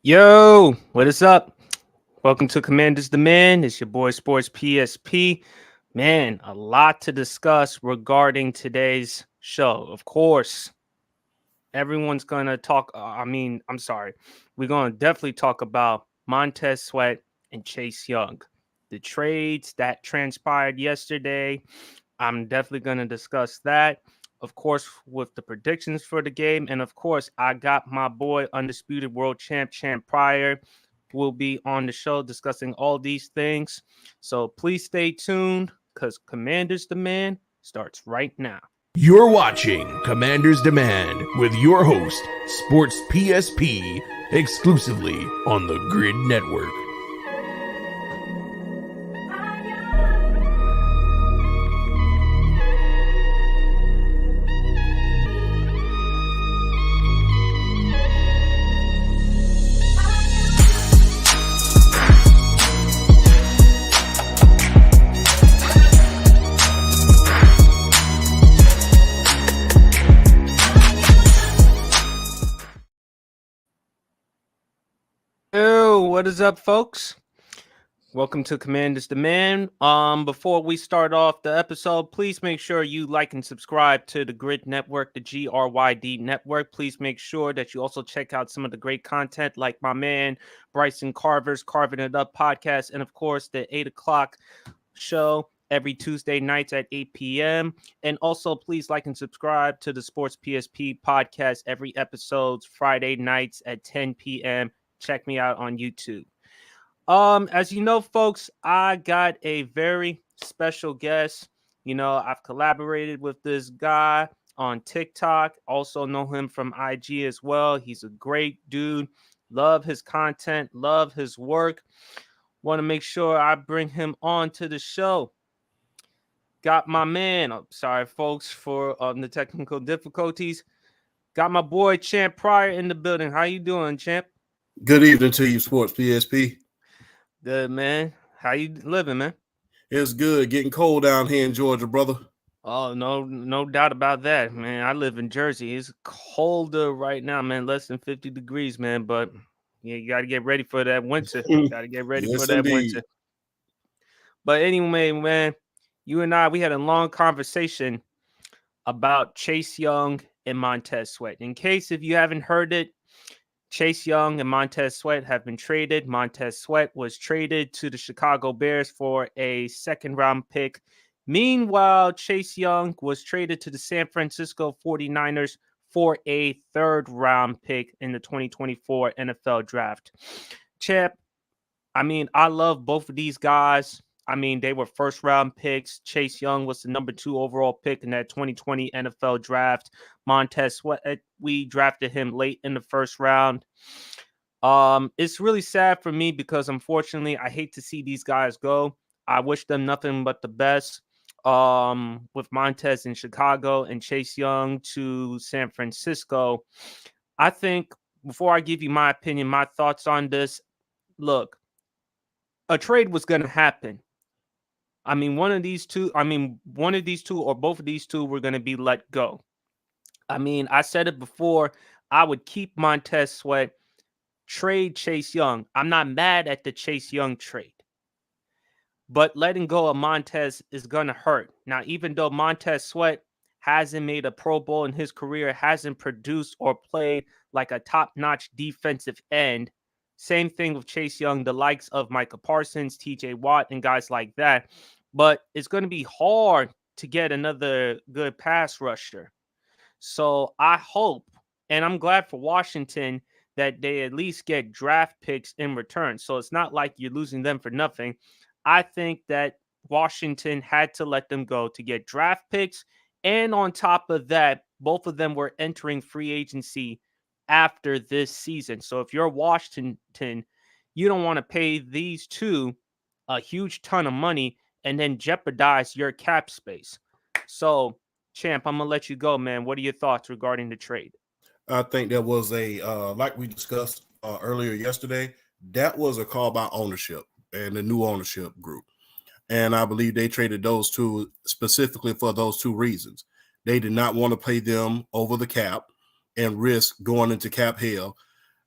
Yo, what is up? Welcome to Commanders Demand. It's your boy Sports PSP. Man, a lot to discuss regarding today's show. Of course, everyone's going to talk. I'm sorry. We're going to definitely talk about Montez Sweat and Chase Young. The trades that transpired yesterday. I'm definitely going to discuss that. Of course, with the predictions for the game. And of course, I got my boy, Undisputed World Champ Pryor, will be on the show discussing all these things. So please stay tuned because Commanders Demand starts right now. You're watching Commanders Demand with your host, Sports PSP, exclusively on the Grid Network. Yo, what is up, folks? Welcome to Commanders Demand. Before we start off the episode, please make sure you like and subscribe to the Grid Network, the GRYD Network. Please make sure that you also check out some of the great content like my man Bryson Carver's Carving It Up podcast, and of course the 8 o'clock show every Tuesday nights at 8 p.m. And also, please like and subscribe to the Sports PSP podcast every episode's Friday nights at 10 p.m. Check me out on YouTube. As you know, folks, I got a very special guest. You know, I've collaborated with this guy on TikTok, also know him from IG as well. He's a great dude. Love his content, love his work. Want to make sure I bring him on to the show. Got my man. I'm sorry, folks, for the technical difficulties. Got my boy Champ Pryor in the building. How you doing, Champ? Good evening to you, Sports PSP. Good, man. How you living, man? It's good. Getting cold down here in Georgia, brother. Oh, no doubt about that, man. I live in Jersey. It's colder right now, man. Less than 50 degrees, man. But yeah, you got to get ready for that winter. Got to get ready for that Indeed. winter. But anyway, man, you and I, we had a long conversation about Chase Young and Montez Sweat. In case if you haven't heard it, Chase Young and Montez Sweat have been traded. Montez Sweat was traded to the Chicago Bears for a second-round pick. Meanwhile, Chase Young was traded to the San Francisco 49ers for a third-round pick in the 2024 NFL Draft. Champ, I love both of these guys. They were first-round picks. Chase Young was the number 2 overall pick in that 2020 NFL Draft. Montez Sweat, we drafted him late in the first round. It's really sad for me because, unfortunately, I hate to see these guys go. I wish them nothing but the best. With Montez in Chicago and Chase Young to San Francisco, I think before I give you my opinion, my thoughts on this, look, a trade was going to happen. One of these two or both of these two were going to be let go. I said it before, I would keep Montez Sweat, trade Chase Young. I'm not mad at the Chase Young trade, but letting go of Montez is going to hurt. Now, even though Montez Sweat hasn't made a Pro Bowl in his career, hasn't produced or played like a top-notch defensive end, same thing with Chase Young, the likes of Micah Parsons, TJ Watt, and guys like that. But it's going to be hard to get another good pass rusher. So I hope, and I'm glad for Washington, that they at least get draft picks in return. So it's not like you're losing them for nothing. I think that Washington had to let them go to get draft picks. And on top of that, both of them were entering free agency after this season. So if you're Washington, you don't want to pay these two a huge ton of money and then jeopardize your cap space. So, Champ, I'm going to let you go, man. What are your thoughts regarding the trade? I think that was like we discussed earlier yesterday, that was a call by ownership and the new ownership group. And I believe they traded those two specifically for those two reasons. They did not want to pay them over the cap and risk going into cap hell.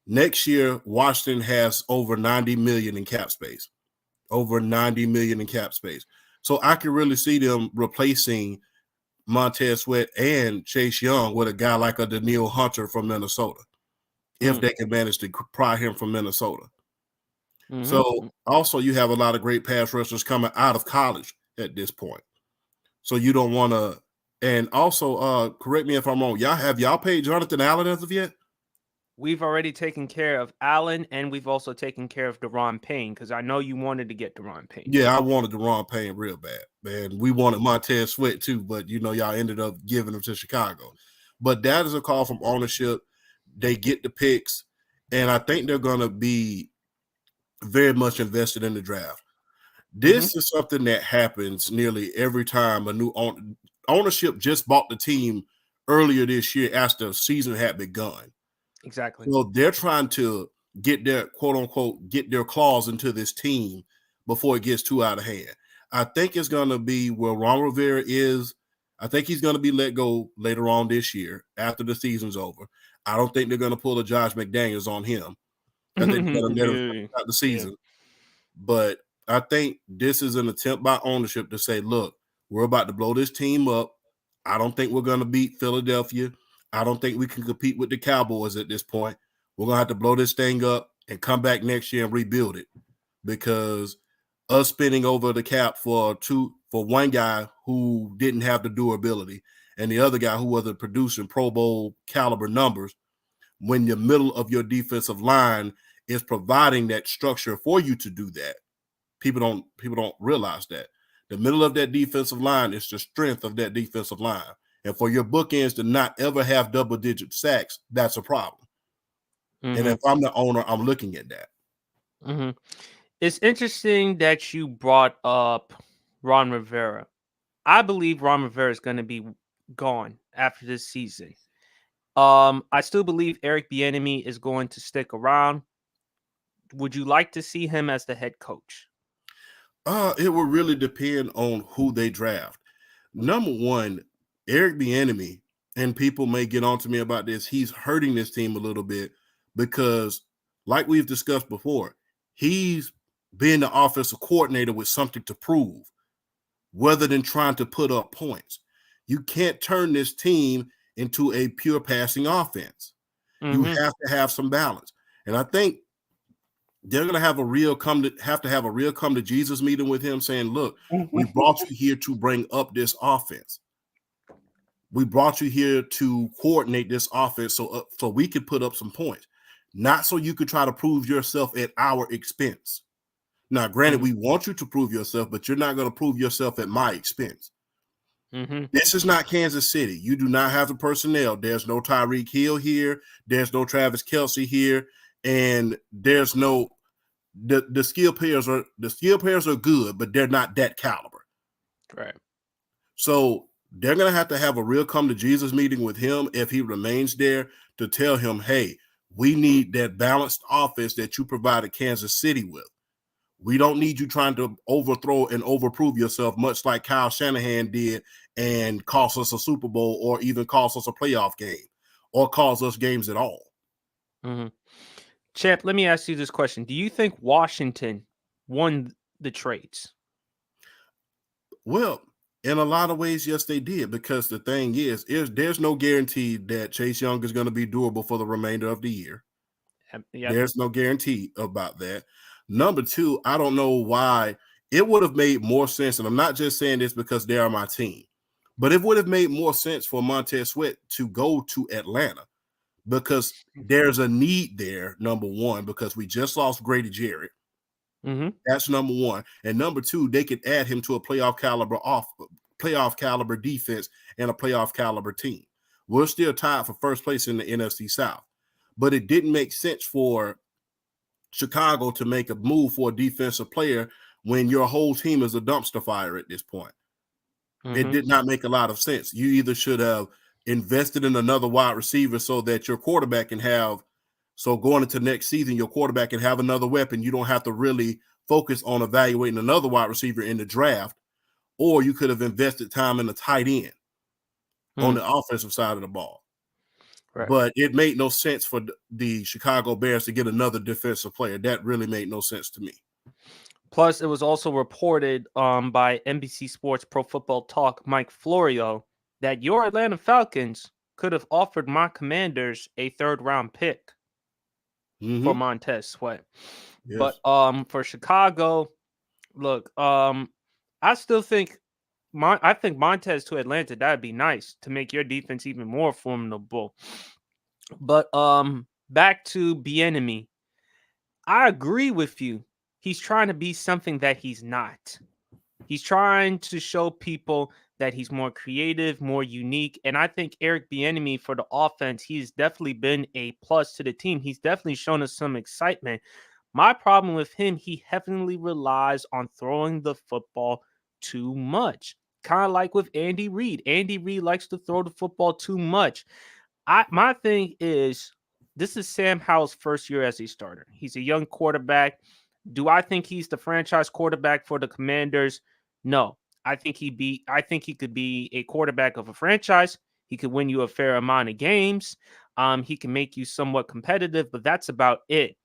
Next year, Washington has over 90 million in cap space. Over 90 million in cap space. So I can really see them replacing Montez Sweat and Chase Young with a guy like a Danielle Hunter from Minnesota, if they can manage to pry him from Minnesota. Mm-hmm. So also you have a lot of great pass rushers coming out of college at this point. So you don't want to, and also correct me if I'm wrong, y'all paid Jonathan Allen as of yet? We've already taken care of Allen, and we've also taken care of Daron Payne, because I know you wanted to get Daron Payne. Yeah, I wanted Daron Payne real bad, man. We wanted Montez Sweat too, but y'all ended up giving him to Chicago. But that is a call from ownership. They get the picks, and I think they're going to be very much invested in the draft. This is something that happens nearly every time a new ownership just bought the team earlier this year after the season had begun. Exactly. So they're trying to get their quote unquote get their claws into this team before it gets too out of hand. I think it's going to be where Ron Rivera is. I think he's going to be let go later on this year after the season's over. I don't think they're going to pull a Josh McDaniels on him. I think they're going to let him out the season. But I think this is an attempt by ownership to say, look, we're about to blow this team up. I don't think we're going to beat Philadelphia. I don't think we can compete with the Cowboys at this point. We're going to have to blow this thing up and come back next year and rebuild it, because us spending over the cap for one guy who didn't have the durability and the other guy who wasn't producing Pro Bowl caliber numbers, when the middle of your defensive line is providing that structure for you to do that. People don't realize that. The middle of that defensive line is the strength of that defensive line. And for your bookends to not ever have double-digit sacks, that's a problem. And if I'm the owner, I'm looking at that. It's interesting that you brought up Ron Rivera. I believe Ron Rivera is going to be gone after this season. I still believe Eric Bieniemy is going to stick around. Would you like to see him as the head coach? It will really depend on who they draft. Number one, Eric Bieniemy, and people may get on to me about this, he's hurting this team a little bit because, like we've discussed before, he's been the offensive coordinator with something to prove rather than trying to put up points. You can't turn this team into a pure passing offense. You have to have some balance. And I think they're going to have a real come to Jesus meeting with him saying, look, we brought you here to bring up this offense. We brought you here to coordinate this offense so we could put up some points, not so you could try to prove yourself at our expense. Now, granted, we want you to prove yourself, but you're not going to prove yourself at my expense. This is not Kansas City. You do not have the personnel. There's no Tyreek Hill here. There's no Travis Kelce here. And there's no the skill players are good, but they're not that caliber. Right. So they're going to have a real come to Jesus meeting with him if he remains there, to tell him, hey, we need that balanced offense that you provided Kansas City with. We don't need you trying to overthrow and overprove yourself, much like Kyle Shanahan did and cost us a Super Bowl, or even cost us a playoff game, or cost us games at all. Champ, let me ask you this question. Do you think Washington won the trades? Well, in a lot of ways, yes, they did, because the thing is there's no guarantee that Chase Young is going to be durable for the remainder of the year. There's no guarantee about that. Number two, I don't know why it would have made more sense, and I'm not just saying this because they are my team, but it would have made more sense for Montez Sweat to go to Atlanta, because there's a need there, number one, because we just lost Grady Jarrett. That's number one. And number two, they could add him to a playoff caliber defense and a playoff caliber team. We're still tied for first place in the NFC South, but it didn't make sense for Chicago to make a move for a defensive player when your whole team is a dumpster fire at this point. It did not make a lot of sense. You either should have invested in another wide receiver so that your quarterback can have, so going into next season, your quarterback can have another weapon. You don't have to really focus on evaluating another wide receiver in the draft, or you could have invested time in a tight end on the offensive side of the ball. Correct. But it made no sense for the Chicago Bears to get another defensive player. That really made no sense to me. Plus, it was also reported by NBC Sports Pro Football Talk, Mike Florio, that your Atlanta Falcons could have offered my Commanders a 3rd-round pick for Montez Sweat. Yes. But for Chicago, look, I still think I think Montez to Atlanta, that'd be nice to make your defense even more formidable. But back to Bieniemy. I agree with you. He's trying to be something that he's not. He's trying to show people that he's more creative, more unique. And I think Eric Bieniemy for the offense, he's definitely been a plus to the team. He's definitely shown us some excitement. My problem with him, he heavily relies on throwing the football too much. Kind of like with Andy Reid. Andy Reid likes to throw the football too much. My thing is, this is Sam Howell's first year as a starter. He's a young quarterback. Do I think he's the franchise quarterback for the Commanders? No. I think he could be a quarterback of a franchise. He could win you a fair amount of games. He can make you somewhat competitive, but that's about it.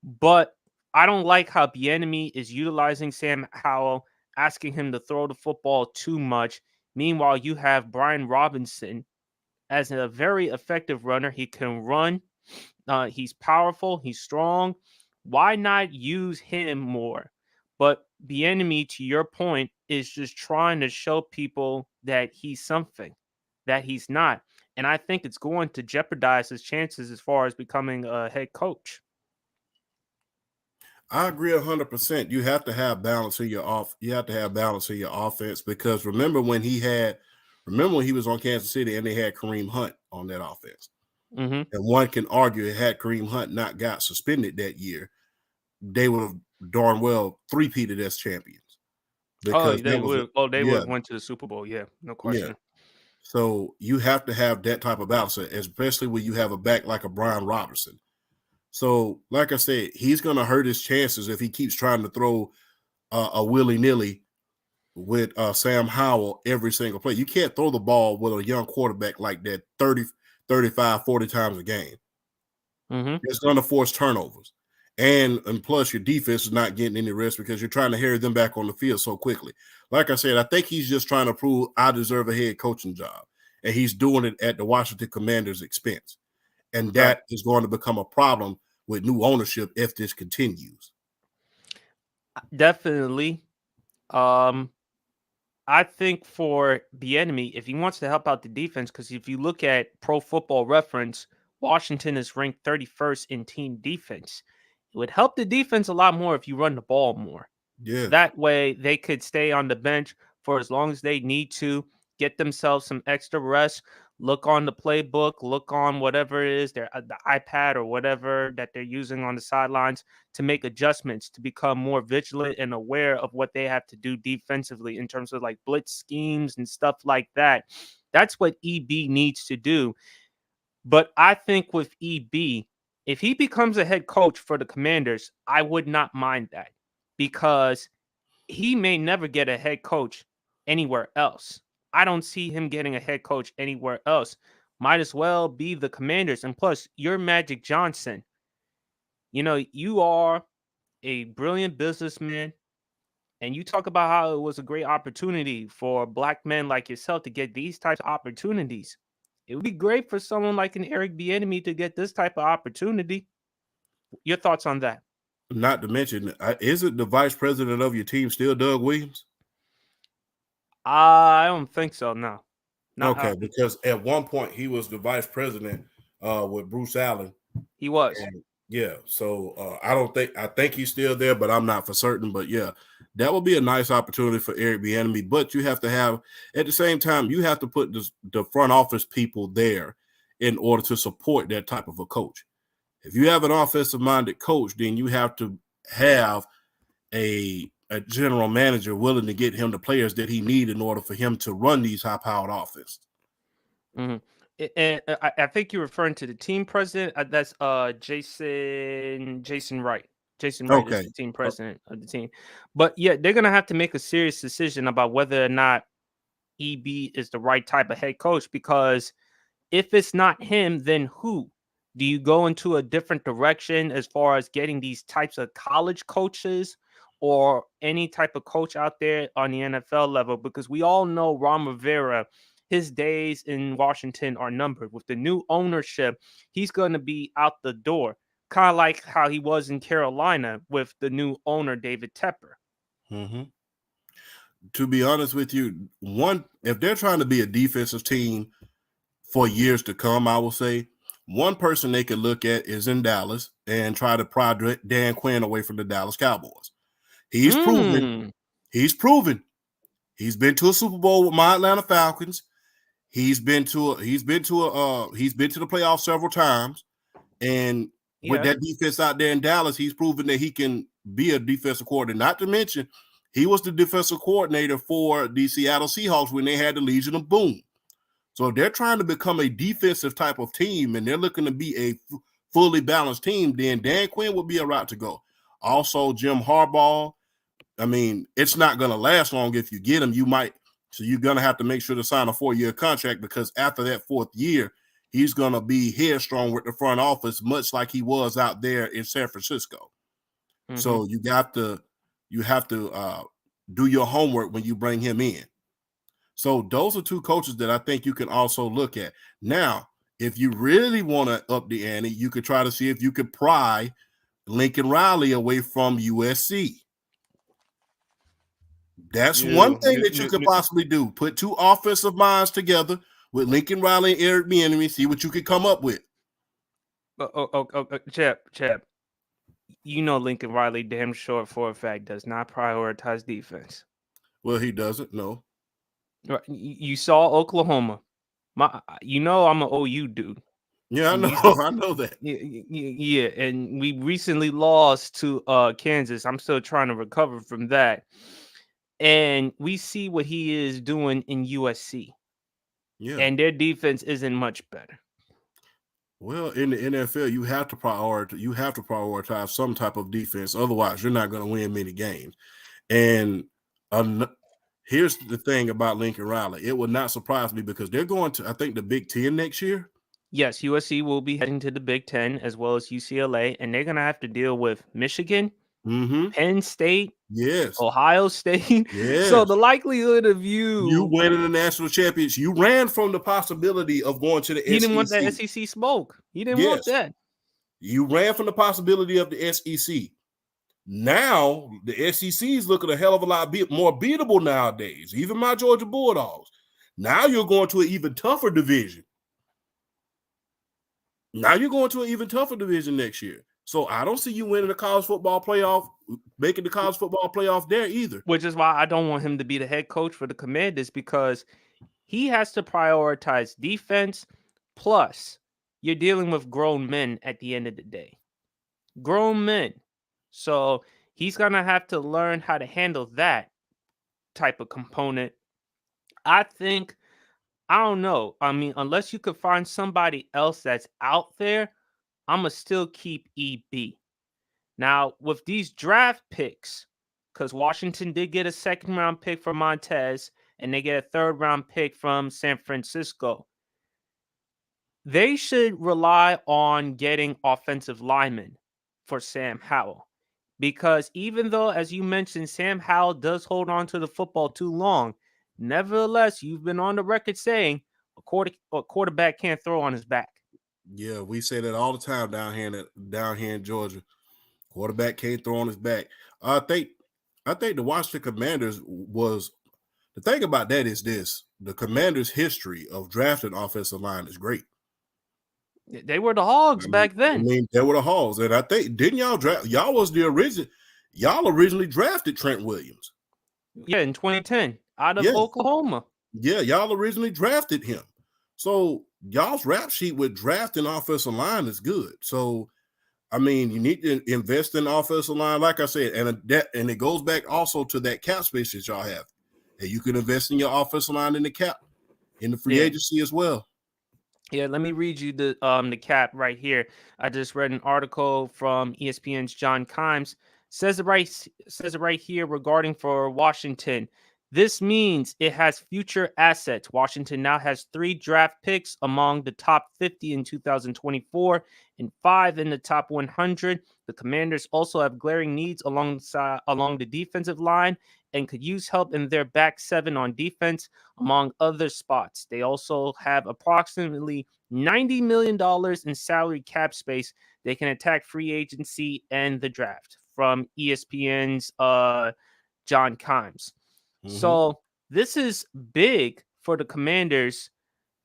But I don't like how Bieniemy is utilizing Sam Howell, asking him to throw the football too much. Meanwhile, you have Brian Robinson as a very effective runner. He can run. He's powerful. He's strong. Why not use him more? But Bieniemy, to your point, is just trying to show people that he's something that he's not. And I think it's going to jeopardize his chances as far as becoming a head coach. I agree 100%. You have to have balance in your You have to have balance in your offense, because remember when he was on Kansas City and they had Kareem Hunt on that offense. Mm-hmm. And one can argue, had Kareem Hunt not got suspended that year, they would have darn well three-peated as champions. Because they would have went to the Super Bowl. Yeah, no question. Yeah. So you have to have that type of balance, especially when you have a back like a Brian Robinson. So, like I said, he's going to hurt his chances if he keeps trying to throw a willy-nilly with Sam Howell every single play. You can't throw the ball with a young quarterback like that 30, 35, 40 times a game. Mm-hmm. It's going to force turnovers. And plus, your defense is not getting any rest because you're trying to harry them back on the field so quickly. Like I said, I think he's just trying to prove I deserve a head coaching job. And he's doing it at the Washington Commanders' expense. And that is going to become a problem with new ownership if this continues. Definitely. I think for Bieniemy, if he wants to help out the defense, because if you look at Pro Football Reference, Washington is ranked 31st in team defense. It would help the defense a lot more if you run the ball more. Yeah. That way they could stay on the bench for as long as they need to, get themselves some extra rest, look on the playbook, look on whatever it is, the iPad or whatever that they're using on the sidelines to make adjustments, to become more vigilant and aware of what they have to do defensively in terms of like blitz schemes and stuff like that. That's what EB needs to do. But I think with EB, if he becomes a head coach for the Commanders, I would not mind that, because he may never get a head coach anywhere else. I don't see him getting a head coach anywhere else. Might as well be the Commanders. And plus, you're Magic Johnson. You know, you are a brilliant businessman, and you talk about how it was a great opportunity for black men like yourself to get these types of opportunities. It would be great for someone like an Eric Bieniemy to get this type of opportunity. Your thoughts on that? Not to mention, isn't the vice president of your team still Doug Williams? I don't think so. No. Okay, because at one point he was the vice president with Bruce Allen. He was. And yeah, so I think he's still there, but I'm not for certain. But yeah, that would be a nice opportunity for Eric Bieniemy. But you have to have, at the same time, you have to put the front office people there in order to support that type of a coach. If you have an offensive-minded coach, then you have to have a general manager willing to get him the players that he needs in order for him to run these high-powered offenses. Mm-hmm. And I think you're referring to the team president. That's Jason Wright. Jason Wright is the team president of the team. But yeah, they're going to have to make a serious decision about whether or not EB is the right type of head coach, because if it's not him, then who? Do you go into a different direction as far as getting these types of college coaches or any type of coach out there on the NFL level? Because we all know Ron Rivera, his days in Washington are numbered. With the new ownership, he's going to be out the door, kind of like how he was in Carolina with the new owner, David Tepper. Mm-hmm. To be honest with you, if they're trying to be a defensive team for years to come, I will say one person they could look at is in Dallas and try to pry Dan Quinn away from the Dallas Cowboys. He's proven. He's been to a Super Bowl with my Atlanta Falcons. He's been to the playoffs several times, and with that defense out there in Dallas, he's proven that he can be a defensive coordinator. Not to mention, he was the defensive coordinator for the Seattle Seahawks when they had the Legion of Boom. So if they're trying to become a defensive type of team and they're looking to be a fully balanced team, then Dan Quinn would be a route to go. Also, Jim Harbaugh. I mean, it's not going to last long if you get him. So you're going to have to make sure to sign a 4-year contract, because after that 4th year, he's going to be headstrong with the front office, much like he was out there in San Francisco. Mm-hmm. So you have to do your homework when you bring him in. So those are two coaches that I think you can also look at. Now, if you really want to up the ante, you could try to see if you could pry Lincoln Riley away from USC. That's one thing that you could possibly do. Put two offensive minds together with Lincoln Riley and Eric Bieniemy, see what you could come up with. Chap. You know Lincoln Riley damn sure for a fact does not prioritize defense. Well, he doesn't, no. You saw Oklahoma. I'm an OU dude. Yeah, I know. I know that. Yeah, and we recently lost to Kansas. I'm still trying to recover from that. And we see what he is doing in USC. Yeah. And their defense isn't much better. Well, in the NFL, you have to prioritize some type of defense. Otherwise, you're not going to win many games. And here's the thing about Lincoln Riley. It would not surprise me because they're going to, I think, the Big Ten next year. Yes, USC will be heading to the Big Ten as well as UCLA, and they're going to have to deal with Michigan, Penn State, Ohio State. Yes. So the likelihood of you winning the national championship, you ran from the possibility of going to the SEC. He didn't want that SEC smoke. He didn't want that. You ran from the possibility of the SEC. Now the SEC is looking a hell of a lot more beatable nowadays. Even my Georgia Bulldogs. Now you're going to an even tougher division. Next year. So I don't see you winning the college football playoff, making the college football playoff there either. Which is why I don't want him to be the head coach for the Commanders, because he has to prioritize defense. Plus, you're dealing with grown men at the end of the day. Grown men. So he's going to have to learn how to handle that type of component. I don't know. I mean, unless you could find somebody else that's out there, I'm going to still keep EB. Now, with these draft picks, because Washington did get a 2nd-round pick from Montez, and they get a 3rd-round pick from San Francisco, they should rely on getting offensive linemen for Sam Howell. Because even though, as you mentioned, Sam Howell does hold on to the football too long, nevertheless, you've been on the record saying a quarterback can't throw on his back. Yeah, we say that all the time down here in Georgia. Quarterback can't throw on his back. I think the Washington Commanders was – the thing about that is this. The Commanders' history of drafting offensive line is great. They were the Hogs back then. I mean, they were the Hogs. And I think – didn't y'all draft – y'all was the original – y'all originally drafted Trent Williams. Yeah, in 2010 out of Oklahoma. Yeah, y'all originally drafted him. So y'all's rap sheet with drafting offensive line is good. So, I mean, you need to invest in offensive line, like I said, and it goes back also to that cap space that y'all have. And you can invest in your offensive line in the cap, in the free agency as well. Yeah, let me read you the cap right here. I just read an article from ESPN's John Kimes. Says it right here regarding for Washington. This means it has future assets. Washington now has 3 draft picks among the top 50 in 2024 and 5 in the top 100. The Commanders also have glaring needs along the defensive line and could use help in their back 7 on defense, among other spots. They also have approximately $90 million in salary cap space. They can attack free agency and the draft, from ESPN's John Kimes. So this is big for the Commanders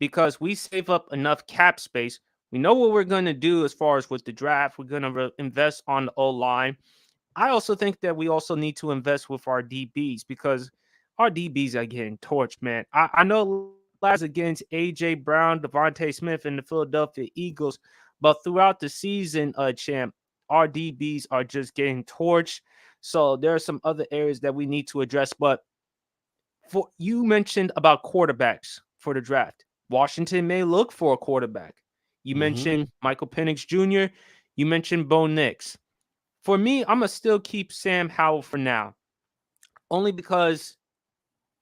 because we save up enough cap space. We know what we're going to do as far as with the draft. We're going to invest on the O-line. I also think that we also need to invest with our DBs because our DBs are getting torched, man. I know last against A.J. Brown, Devontae Smith, and the Philadelphia Eagles, but throughout the season, champ, our DBs are just getting torched. So there are some other areas that we need to address, but for you mentioned about quarterbacks for the draft. Washington may look for a quarterback. You mentioned Michael Penix Jr. You mentioned Bo Nix. For me, I'm gonna still keep Sam Howell for now, only because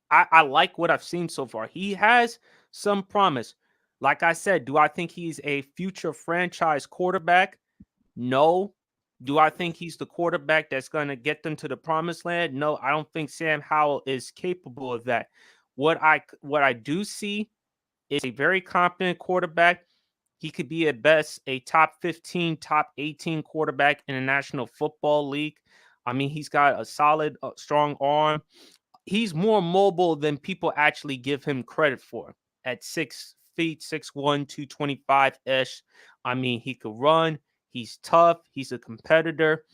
I like what I've seen so far. He has some promise. Like I said, do I think he's a future franchise quarterback? No. Do I think he's the quarterback that's going to get them to the promised land? No, I don't think Sam Howell is capable of that. What I do see is a very competent quarterback. He could be at best a top 15, top 18 quarterback in the National Football League. I mean, he's got a solid, strong arm. He's more mobile than people actually give him credit for. At 6 feet, 6'1", 225-ish. I mean, he could run. He's tough. He's a competitor.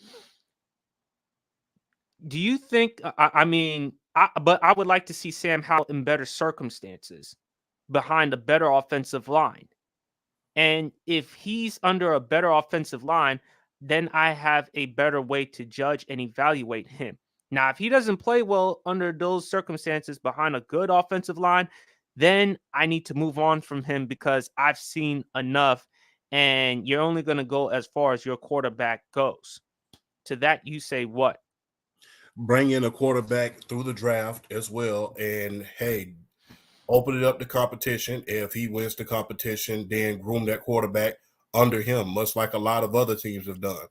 Do you think? But I would like to see Sam Howell in better circumstances, behind a better offensive line. And if he's under a better offensive line, then I have a better way to judge and evaluate him. Now, if he doesn't play well under those circumstances behind a good offensive line, then I need to move on from him because I've seen enough. And you're only going to go as far as your quarterback goes. To that, you say what? Bring in a quarterback through the draft as well. And, hey, open it up to competition. If he wins the competition, then groom that quarterback under him, much like a lot of other teams have done.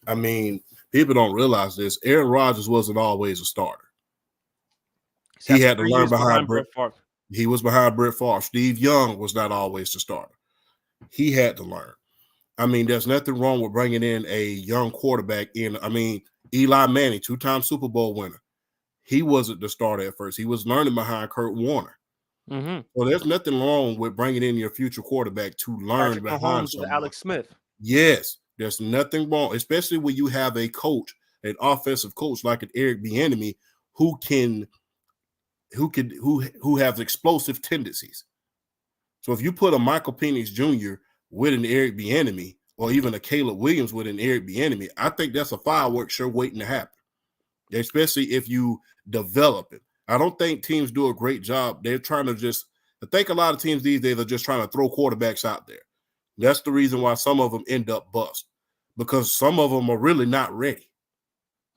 I mean, people don't realize this. Aaron Rodgers wasn't always a starter. He had to learn behind Brett Favre. He was behind Brett Favre. Steve Young was not always the starter. He had to learn. I mean, there's nothing wrong with bringing in a young quarterback in. I mean, Eli Manning, 2-time Super Bowl winner. He wasn't the starter at first. He was learning behind Kurt Warner. So there's nothing wrong with bringing in your future quarterback to learn Patrick behind Mahomes someone. with Alex Smith. Yes, there's nothing wrong, especially when you have a coach, an offensive coach like an Eric Bieniemy, who has explosive tendencies. So if you put a Michael Penix Jr. with an Eric Bieniemy, or even a Caleb Williams with an Eric Bieniemy, I think that's a fireworks show waiting to happen, especially if you develop it. I don't think teams do a great job. They're trying to I think a lot of teams these days are just trying to throw quarterbacks out there. That's the reason why some of them end up bust, because some of them are really not ready.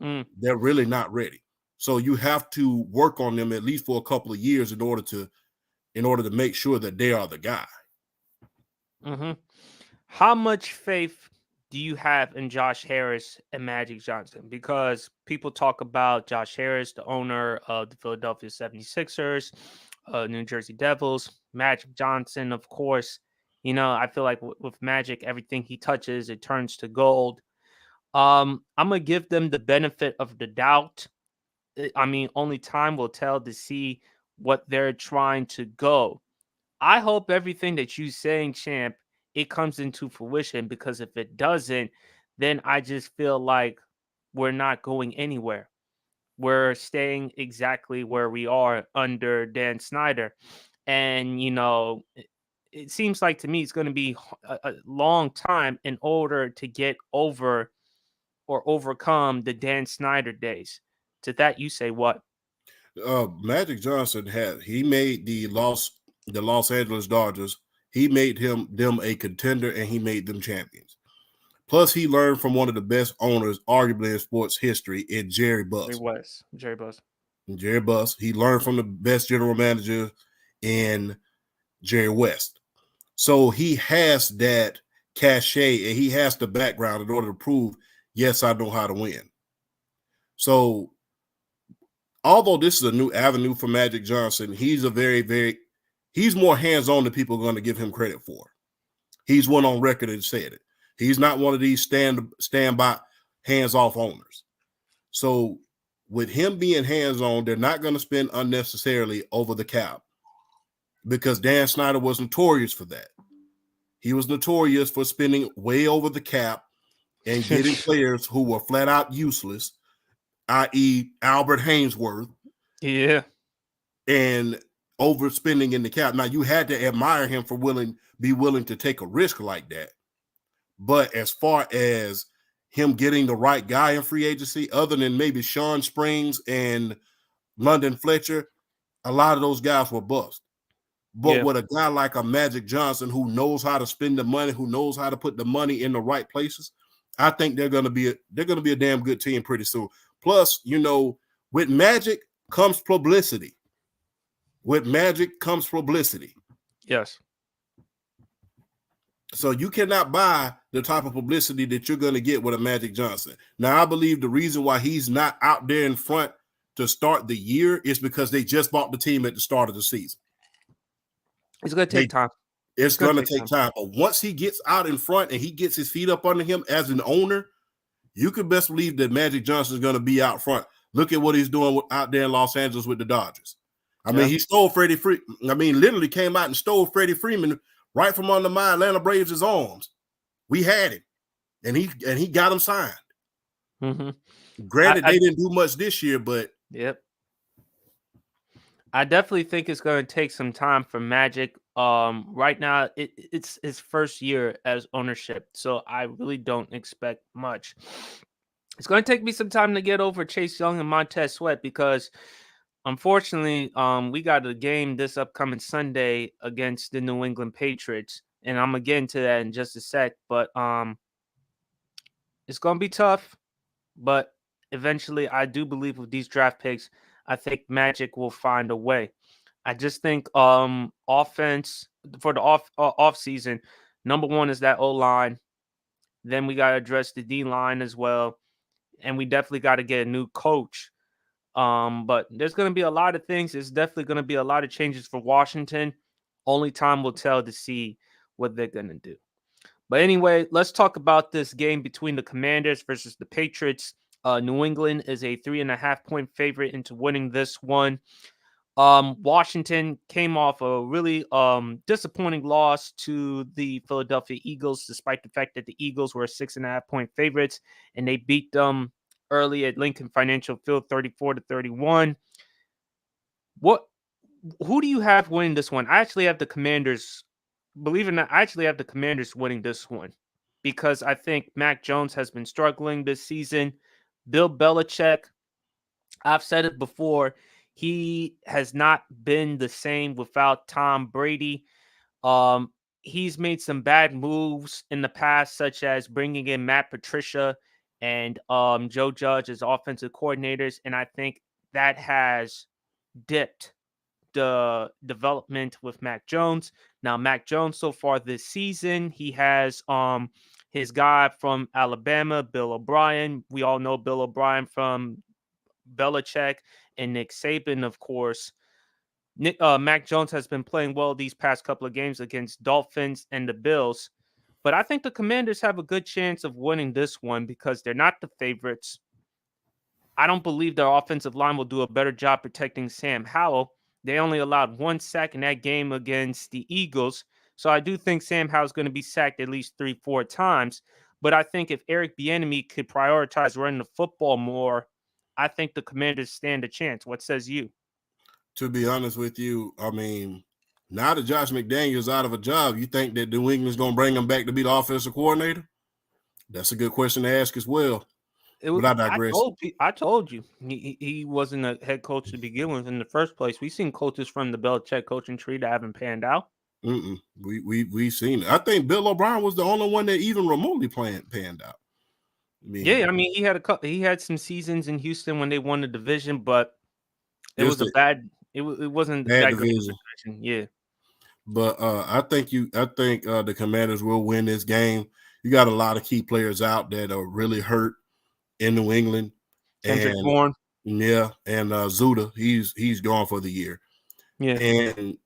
They're really not ready. So you have to work on them at least for a couple of years in order to make sure that they are the guy. How much faith do you have in Josh Harris and Magic Johnson? Because people talk about Josh Harris, the owner of the Philadelphia 76ers, New Jersey Devils, Magic Johnson, of course. You know, I feel like with Magic, everything he touches, it turns to gold. I'm going to give them the benefit of the doubt. I mean, only time will tell to see what they're trying to go. I hope everything that you're saying, champ, it comes into fruition, because if it doesn't, then I just feel like we're not going anywhere. We're staying exactly where we are under Dan Snyder. And, you know, it seems like to me it's going to be a long time in order to get over or overcome the Dan Snyder days. To that, you say what? Magic Johnson he made the Los Angeles Dodgers. He made them a contender, and he made them champions. Plus, he learned from one of the best owners, arguably in sports history, in Jerry Buss. Jerry Buss. Jerry Buss. He learned from the best general manager in Jerry West. So he has that cachet and he has the background in order to prove, yes, I know how to win. So although this is a new avenue for Magic Johnson, he's he's more hands-on than people are going to give him credit for. He's one on record that said it. He's not one of these stand-by, hands-off owners. So with him being hands-on, they're not going to spend unnecessarily over the cap because Dan Snyder was notorious for that. He was notorious for spending way over the cap and getting players who were flat out useless, i.e. Albert Hainsworth. Yeah. And overspending in the cap. Now, you had to admire him for be willing to take a risk like that. But as far as him getting the right guy in free agency, other than maybe Sean Springs and London Fletcher, a lot of those guys were bust. But with a guy like a Magic Johnson who knows how to spend the money, who knows how to put the money in the right places, I think they're going to be a damn good team pretty soon. Plus, with Magic comes publicity. With Magic comes publicity. Yes. So you cannot buy the type of publicity that you're going to get with a Magic Johnson. Now, I believe the reason why he's not out there in front to start the year is because they just bought the team at the start of the season. It's going to take time. It's going to take time. But once he gets out in front and he gets his feet up under him as an owner, you can best believe that Magic Johnson is going to be out front. Look at what he's doing out there in Los Angeles with the Dodgers. I mean, he stole Freddie Freeman. I mean, literally came out and stole Freddie Freeman right from under my Atlanta Braves' arms. We had him, and he got him signed. Mm-hmm. Granted, they didn't do much this year, but I definitely think it's going to take some time for Magic. Right now, it's his first year as ownership, so I really don't expect much. It's going to take me some time to get over Chase Young and Montez Sweat because, unfortunately, we got a game this upcoming Sunday against the New England Patriots, and I'm going to get into that in just a sec, but it's going to be tough, but eventually I do believe with these draft picks, I think Magic will find a way. I just think offense for the off season, number one is that O-line. Then we got to address the D-line as well, and we definitely got to get a new coach. But there's going to be a lot of things. There's definitely going to be a lot of changes for Washington. Only time will tell to see what they're going to do. But anyway, let's talk about this game between the Commanders versus the Patriots. New England is a 3.5-point favorite into winning this one. Washington came off a really disappointing loss to the Philadelphia Eagles, despite the fact that the Eagles were 6.5-point favorites, and they beat them early at Lincoln Financial Field, 34-31. Who do you have winning this one? I actually have the Commanders. Believe it or not, I actually have the Commanders winning this one because I think Mac Jones has been struggling this season. Bill Belichick, I've said it before, he has not been the same without Tom Brady. He's made some bad moves in the past, such as bringing in Matt Patricia and Joe Judge as offensive coordinators, and I think that has dipped the development with Mac Jones. Now, Mac Jones so far this season, he has his guy from Alabama, Bill O'Brien. We all know Bill O'Brien from Belichick and Nick Saban, of course. Mac Jones has been playing well these past couple of games against Dolphins and the Bills. But I think the Commanders have a good chance of winning this one because they're not the favorites. I don't believe their offensive line will do a better job protecting Sam Howell. They only allowed 1 sack in that game against the Eagles. So I do think Sam Howell's going to be sacked at least 3-4 times. But I think if Eric Bieniemy could prioritize running the football more, I think the Commanders stand a chance. What says you? To be honest with you, I mean, now that Josh McDaniels out of a job, you think that New England's going to bring him back to be the offensive coordinator? That's a good question to ask as well. But I digress. I told you he wasn't a head coach to begin with in the first place. We've seen coaches from the Belichick coaching tree that haven't panned out. We've seen it. I think Bill O'Brien was the only one that even remotely panned out. I mean, he had some seasons in Houston when they won the division, but It was a bad. It wasn't bad that great of a division. division. Yeah. But I think the Commanders will win this game. You got a lot of key players out that are really hurt in New England. Kendrick And Bourne. yeah, and Zuda, he's gone for the year. Yeah. And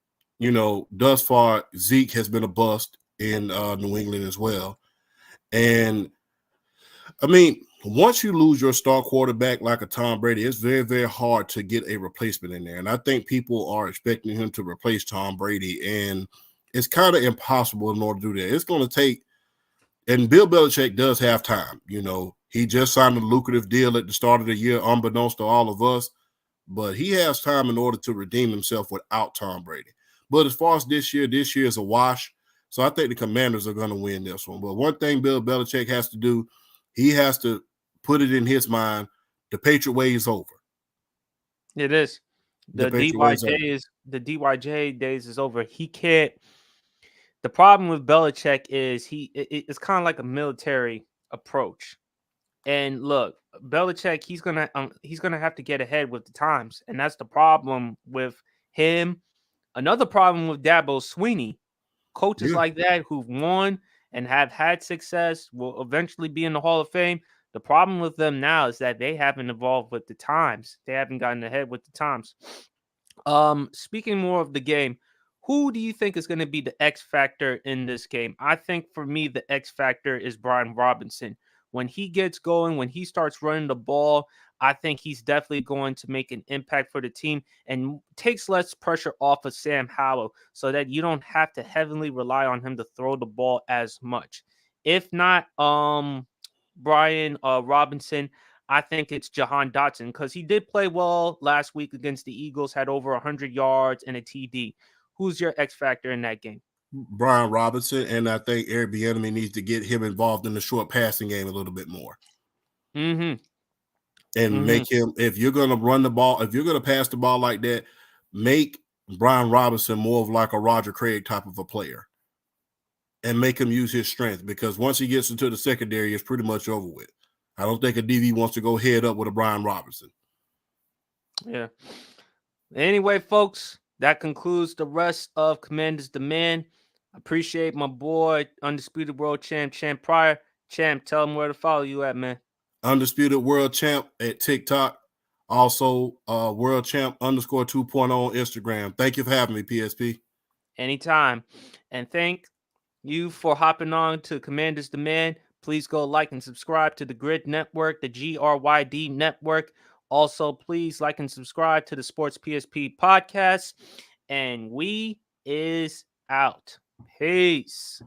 thus far Zeke has been a bust in New England as well. And I mean, once you lose your star quarterback like a Tom Brady, it's very, very hard to get a replacement in there. And I think people are expecting him to replace Tom Brady, and it's kind of impossible in order to do that. It's going to take, and Bill Belichick does have time. He just signed a lucrative deal at the start of the year, unbeknownst to all of us, but he has time in order to redeem himself without Tom Brady. But as far as this year is a wash. So I think the Commanders are going to win this one. But one thing Bill Belichick has to do, he has to put it in his mind, the Patriot way is over. It is. The DYJ days is over. He can't. The problem with Belichick is it's kind of like a military approach. And look, Belichick, he's gonna have to get ahead with the times, and that's the problem with him. Another problem with Dabo Swinney, coaches like that who've won and have had success will eventually be in the Hall of Fame. The problem with them now is that they haven't evolved with the times. They haven't gotten ahead with the times. Speaking more of the game, who do you think is going to be the X factor in this game? I think for me, the X factor is Brian Robinson. When he gets going, when he starts running the ball, I think he's definitely going to make an impact for the team and takes less pressure off of Sam Howell so that you don't have to heavily rely on him to throw the ball as much. If not, Brian Robinson, I think it's Jahan Dotson because he did play well last week against the Eagles, had over 100 yards and a TD. Who's your X factor in that game? Brian Robinson, and I think Eric Bieniemy needs to get him involved in the short passing game a little bit more. And make him, if you're going to run the ball, if you're going to pass the ball like that, make Brian Robinson more of like a Roger Craig type of a player and make him use his strength, because once he gets into the secondary, it's pretty much over with. I don't think a DB wants to go head up with a Brian Robinson. Yeah. Anyway, folks, that concludes the rest of Commander's Demand. Appreciate my boy, Undisputed World Champ Pryor. Champ, tell him where to follow you at, man. Undisputed World Champ at TikTok. Also, World Champ _2.0 on Instagram. Thank you for having me, PSP. Anytime. And thank you for hopping on to Commander's Demand. Please go like and subscribe to the Grid Network, the GRYD Network. Also, please like and subscribe to the Sports PSP podcast. And we is out. Peace.